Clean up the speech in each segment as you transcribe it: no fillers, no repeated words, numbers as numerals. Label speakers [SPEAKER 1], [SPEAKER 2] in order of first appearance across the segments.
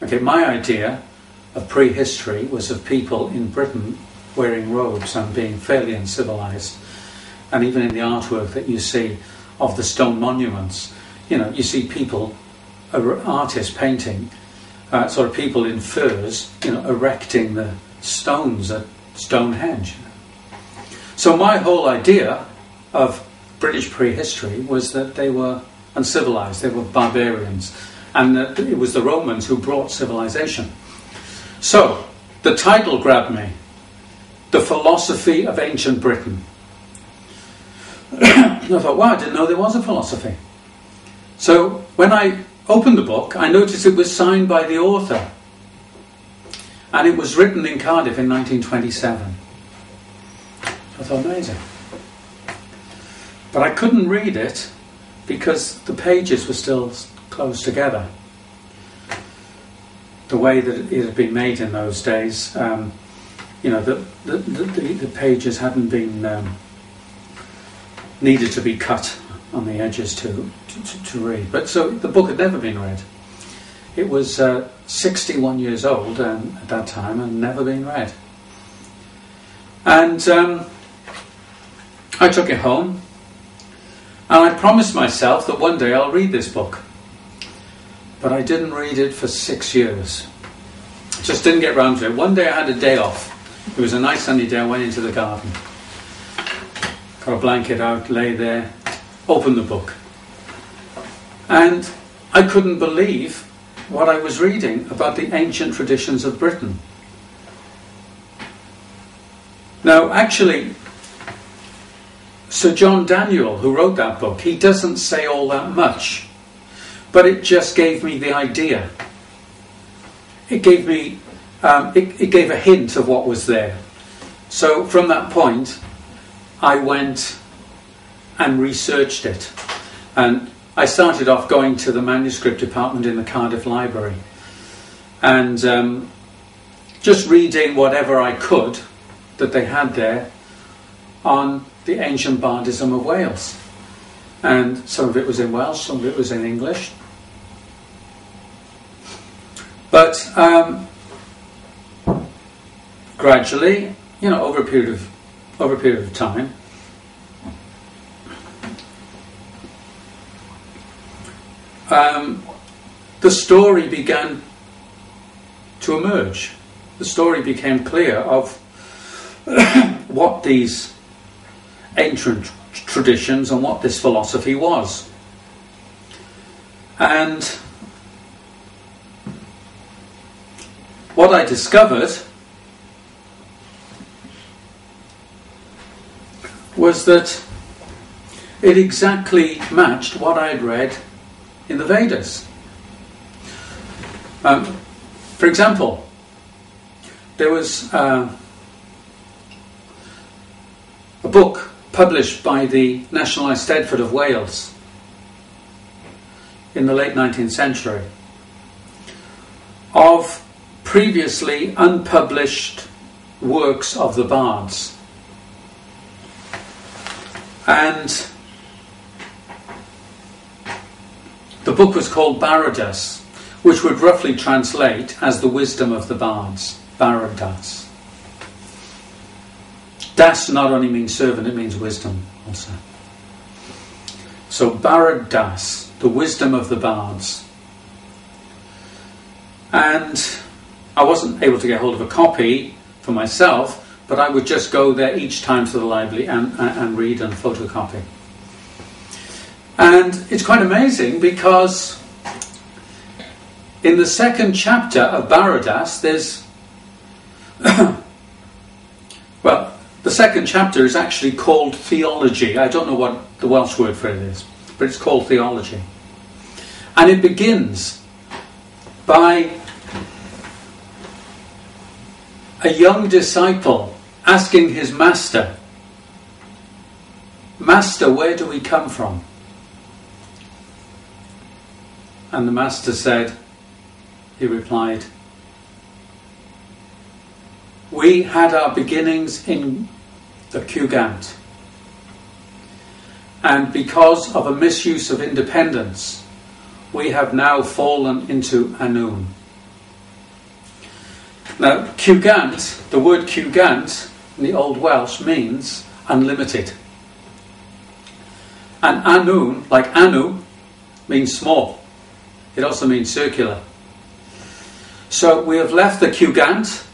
[SPEAKER 1] Okay, my idea of prehistory was of people in Britain wearing robes and being fairly uncivilized. And even in the artwork that you see of the stone monuments, you see people, artists painting, sort of people in furs, erecting the stones at Stonehenge. So my whole idea of British prehistory was that they were uncivilized, they were barbarians, and that it was the Romans who brought civilization. So the title grabbed me, The Philosophy of Ancient Britain. And I thought, wow, I didn't know there was a philosophy. So when I opened the book, I noticed it was signed by the author. And it was written in Cardiff in 1927. I thought, amazing. But I couldn't read it because the pages were still close together. The way that it had been made in those days, the pages hadn't been needed to be cut on the edges to read. But so the book had never been read. It was 61 years old at that time and never been read. And I took it home and I promised myself that one day I'll read this book. But I didn't read it for 6 years. Just didn't get round to it. One day I had a day off. It was a nice sunny day. I went into the garden. Got a blanket out, lay there, opened the book. And I couldn't believe what I was reading about the ancient traditions of Britain. Now, actually, Sir John Daniel, who wrote that book, he doesn't say all that much. But it just gave me the idea. It gave me, it gave a hint of what was there. So from that point, I went and researched it. And I started off going to the manuscript department in the Cardiff Library. And just reading whatever I could that they had there on the ancient bardism of Wales. And some of it was in Welsh, some of it was in English. But gradually, over a period of time, the story began to emerge. The story became clear of what these ancient traditions and what this philosophy was. And what I discovered was that it exactly matched what I had read in the Vedas. For example, there was a book published by the National Eisteddfod of Wales in the late 19th century of previously unpublished works of the bards. And the book was called Baradas, which would roughly translate as the wisdom of the bards. Baradas. Das not only means servant, it means wisdom also. So Baradas, the wisdom of the bards. And I wasn't able to get hold of a copy for myself, but I would just go there each time to the library and read and photocopy. And it's quite amazing because in the second chapter of Baradas, there's well, the second chapter is actually called theology. I don't know what the Welsh word for it is, but it's called theology. And it begins by a young disciple asking his master, "Master, where do we come from?" And the master said, he replied, "We had our beginnings in the Cugant, and because of a misuse of independence, we have now fallen into Annwn." Now, Cugant, the word Cugant in the Old Welsh means unlimited. And Anun, like Anu, means small. It also means circular. So we have left the Cugant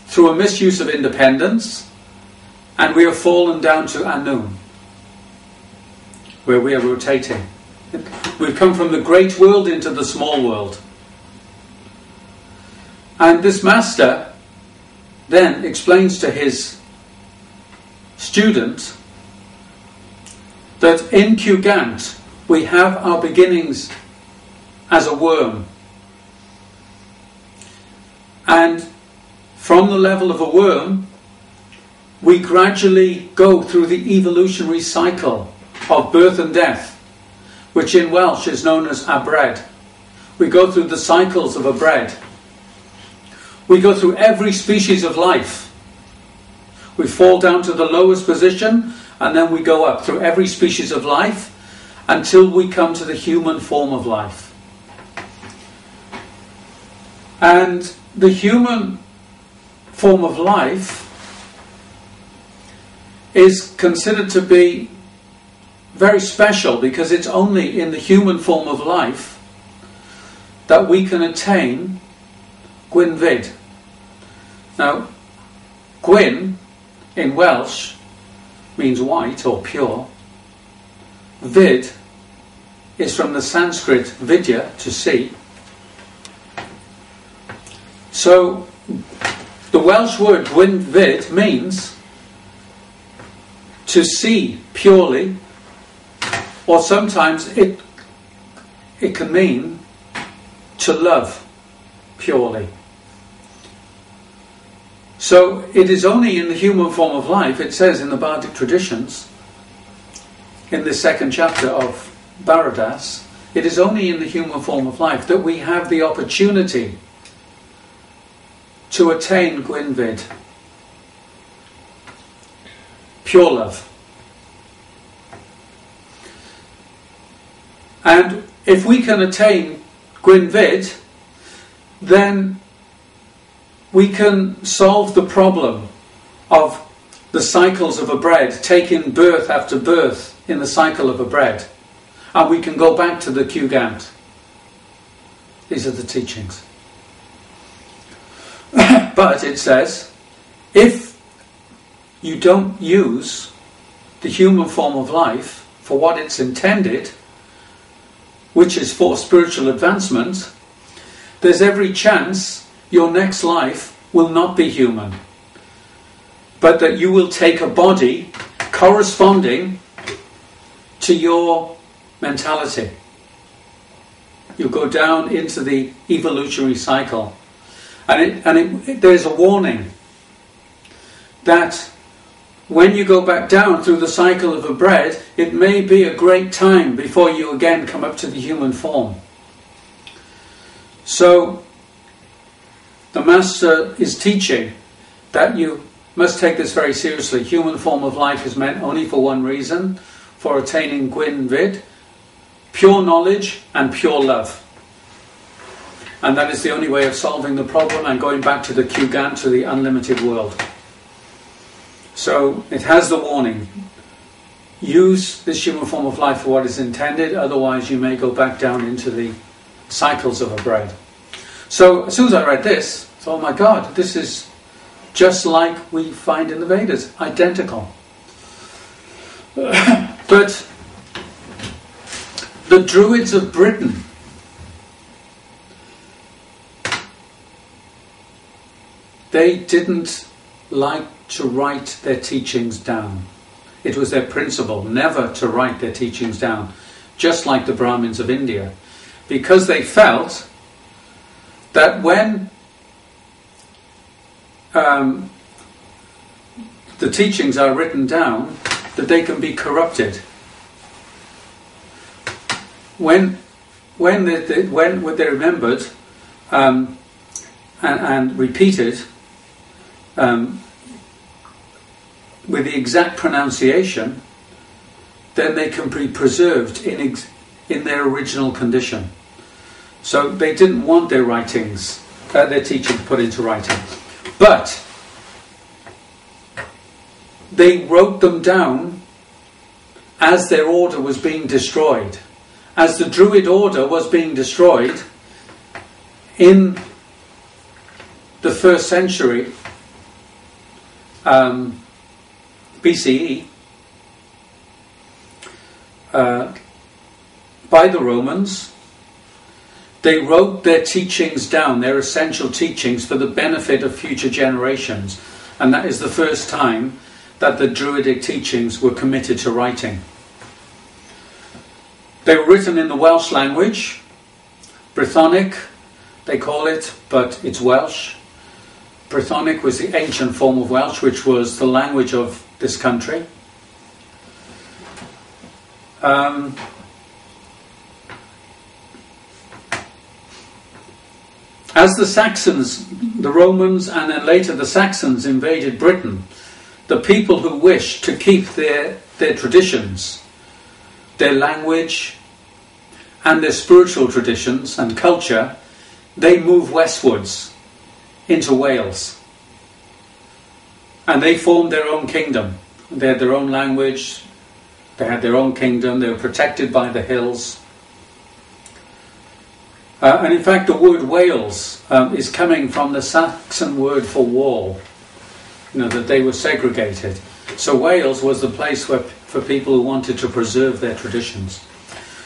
[SPEAKER 1] through a misuse of independence, and we have fallen down to Anun, where we are rotating. We've come from the great world into the small world. And this master then explains to his student that in Cugant we have our beginnings as a worm. And from the level of a worm, we gradually go through the evolutionary cycle of birth and death, which in Welsh is known as abred. We go through the cycles of abred. We go through every species of life. We fall down to the lowest position, and then we go up through every species of life until we come to the human form of life. And the human form of life is considered to be very special because it's only in the human form of life that we can attain Gwyn Vid. Now, Gwyn in Welsh means white or pure. Vid is from the Sanskrit vidya, to see. So the Welsh word Gwyn Vid means to see purely, or sometimes it can mean to love purely. So it is only in the human form of life, it says in the Bardic traditions, in the second chapter of Baradas, it is only in the human form of life that we have the opportunity to attain Gwyn Vid, pure love. And if we can attain Gwyn Vid, then we can solve the problem of the cycles of a bread, taking birth after birth in the cycle of a bread. And we can go back to the Cugant. These are the teachings. But it says, if you don't use the human form of life for what it's intended, which is for spiritual advancement, there's every chance your next life will not be human, but that you will take a body corresponding to your mentality. You go down into the evolutionary cycle. And there's a warning that when you go back down through the cycle of a bread, it may be a great time before you again come up to the human form. So the Master is teaching that you must take this very seriously. Human form of life is meant only for one reason, for attaining Gwyn Vid, pure knowledge and pure love. And that is the only way of solving the problem and going back to the Cugant, to the unlimited world. So it has the warning. Use this human form of life for what is intended, otherwise you may go back down into the cycles of a bread. So as soon as I read this, I thought, oh my God, this is just like we find in the Vedas, identical. But the Druids of Britain, they didn't like to write their teachings down. It was their principle never to write their teachings down, just like the Brahmins of India, because they felt that when the teachings are written down, that they can be corrupted. When they remembered and repeated with the exact pronunciation, then they can be preserved in their original condition. So they didn't want their writings their teachings put into writing. But they wrote them down as their order was being destroyed. As the Druid order was being destroyed in the 1st century BCE by the Romans, they wrote their teachings down, their essential teachings, for the benefit of future generations. And that is the first time that the Druidic teachings were committed to writing. They were written in the Welsh language, Brythonic they call it, but it's Welsh. Brythonic was the ancient form of Welsh, which was the language of this country. As the Saxons, the Romans, and then later the Saxons invaded Britain, the people who wished to keep their traditions, their language, and their spiritual traditions and culture, they moved westwards into Wales. And they formed their own kingdom. They had their own language, they had their own kingdom, they were protected by the hills. And in fact, the word Wales is coming from the Saxon word for wall, that they were segregated. So Wales was the place for people who wanted to preserve their traditions.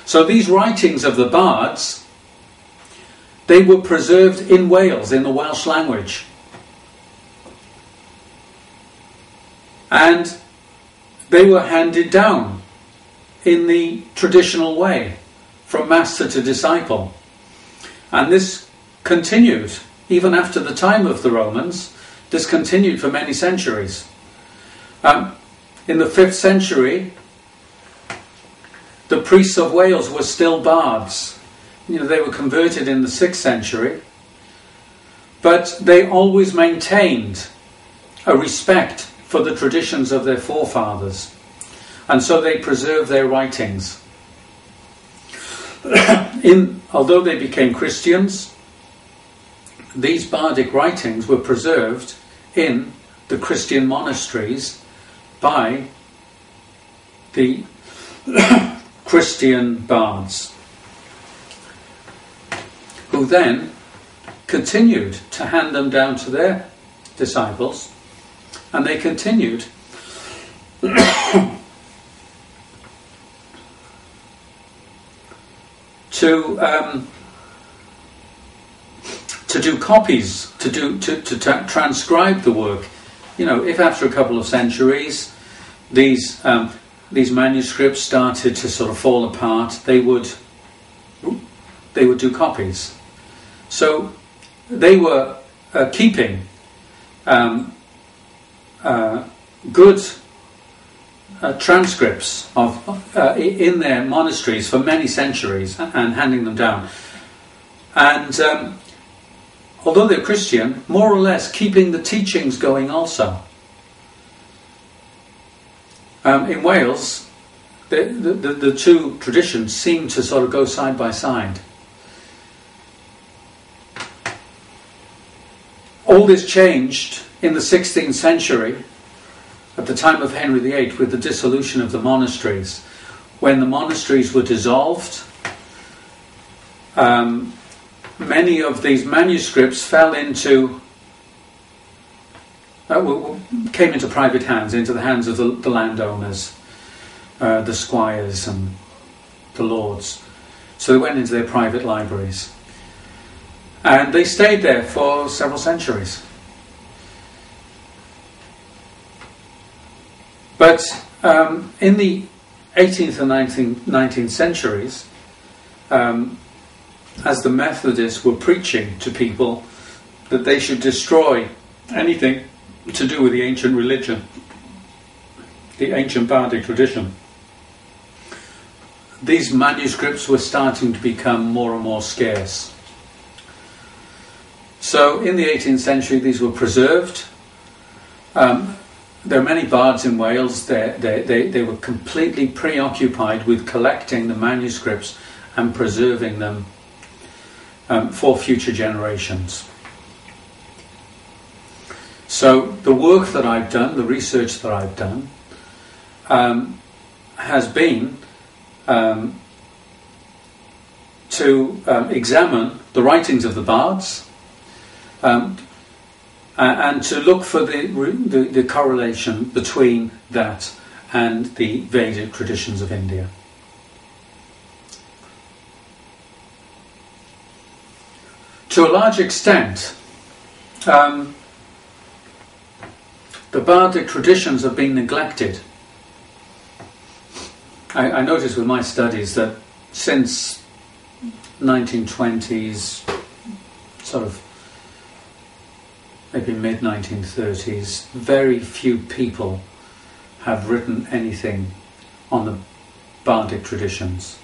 [SPEAKER 1] So these writings of the bards, they were preserved in Wales, in the Welsh language. And they were handed down in the traditional way, from master to disciple. And this continued, even after the time of the Romans, this continued for many centuries. In the 5th century, the priests of Wales were still bards. They were converted in the 6th century, but they always maintained a respect for the traditions of their forefathers, and so they preserved their writings. Although they became Christians, these bardic writings were preserved in the Christian monasteries by the Christian bards, who then continued to hand them down to their disciples, and they continued to do copies, to transcribe the work. If after a couple of centuries these manuscripts started to sort of fall apart, they would do copies. So they were keeping good transcripts in their monasteries for many centuries and handing them down. And although they're Christian, more or less keeping the teachings going also. In Wales, the two traditions seem to sort of go side by side. All this changed in the 16th century, at the time of Henry VIII, with the dissolution of the monasteries. When the monasteries were dissolved, many of these manuscripts came into private hands, into the hands of the landowners, the squires and the lords. So they went into their private libraries. And they stayed there for several centuries. But in the 18th and 19th centuries, as the Methodists were preaching to people that they should destroy anything to do with the ancient religion, the ancient bardic tradition, these manuscripts were starting to become more and more scarce. So in the 18th century these were preserved. There are many bards in Wales. They were completely preoccupied with collecting the manuscripts and preserving them for future generations. So the work that I've done, the research that I've done, has been to examine the writings of the bards and to look for the correlation between that and the Vedic traditions of India. To a large extent, the bardic traditions have been neglected. I noticed with my studies that since 1920s, sort of maybe mid-1930s, very few people have written anything on the bardic traditions.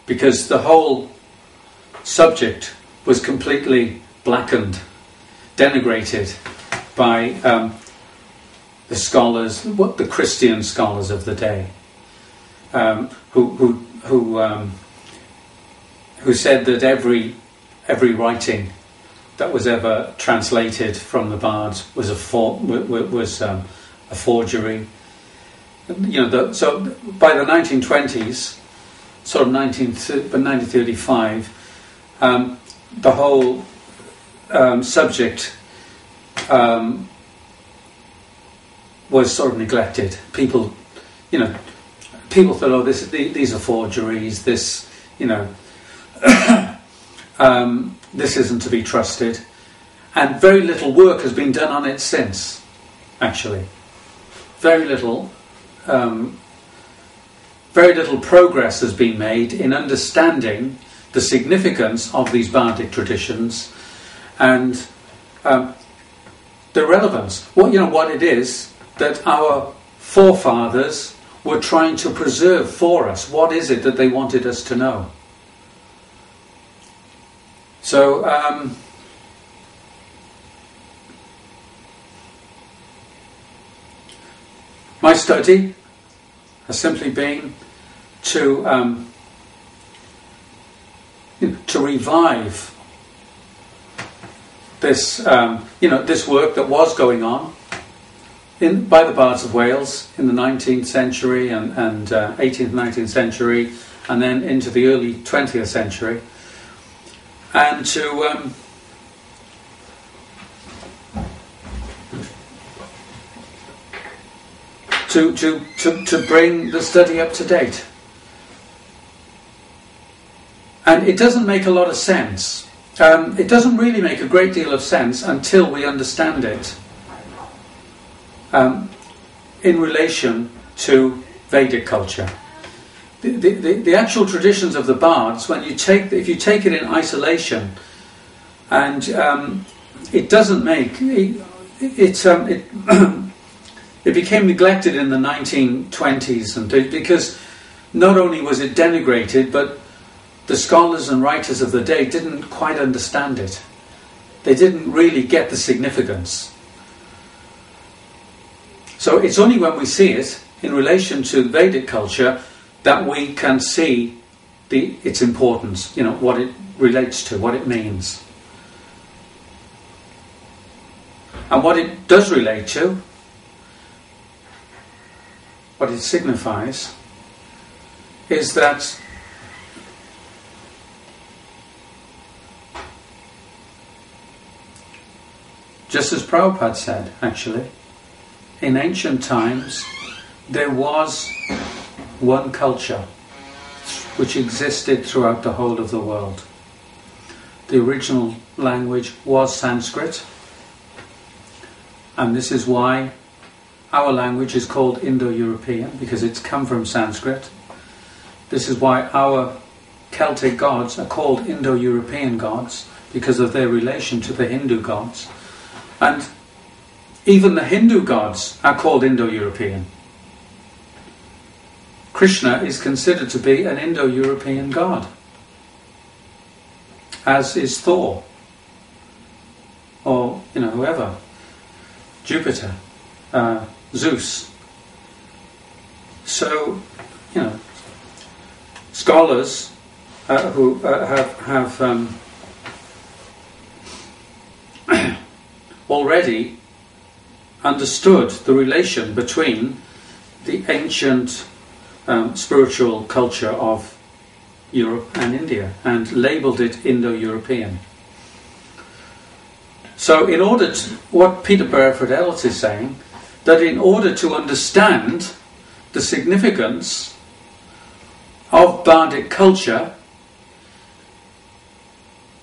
[SPEAKER 1] Because the whole subject was completely blackened, denigrated by the scholars, the Christian scholars of the day, who said that every writing that was ever translated from the bards was a forgery. So by the 1920s, sort of 1935, the whole subject was sort of neglected. People thought, oh, these are forgeries. This, this isn't to be trusted, and very little work has been done on it since. Actually, very little progress has been made in understanding the significance of these bardic traditions and the relevance. What it is that our forefathers were trying to preserve for us. What is it that they wanted us to know? So my study has simply been to revive this this work that was going on by the bards of Wales in the 19th century and 18th, 19th century, and then into the early 20th century, and to bring the study up to date. And it doesn't make a lot of sense. It doesn't really make a great deal of sense until we understand it in relation to Vedic culture. The actual traditions of the bards, if you take it in isolation, and it doesn't make it became neglected in the 1920s, and because not only was it denigrated, but the scholars and writers of the day didn't quite understand it. They didn't really get the significance. So it's only when we see it in relation to Vedic culture that we can see its importance, what it relates to, what it means. And what it does relate to, what it signifies, is that just as Prabhupada said, actually, in ancient times there was one culture which existed throughout the whole of the world. The original language was Sanskrit, and this is why our language is called Indo-European, because it's come from Sanskrit. This is why our Celtic gods are called Indo-European gods, because of their relation to the Hindu gods. And even the Hindu gods are called Indo-European. Krishna is considered to be an Indo-European god, as is Thor, or whoever, Jupiter, Zeus. So, scholars who have already understood the relation between the ancient spiritual culture of Europe and India and labelled it Indo-European. So what Peter Burford Ellis is saying, that in order to understand the significance of Bardic culture,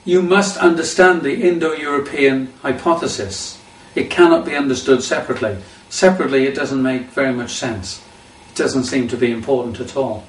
[SPEAKER 1] you must understand the Indo-European hypothesis. It cannot be understood separately. Separately, it doesn't make very much sense. It doesn't seem to be important at all.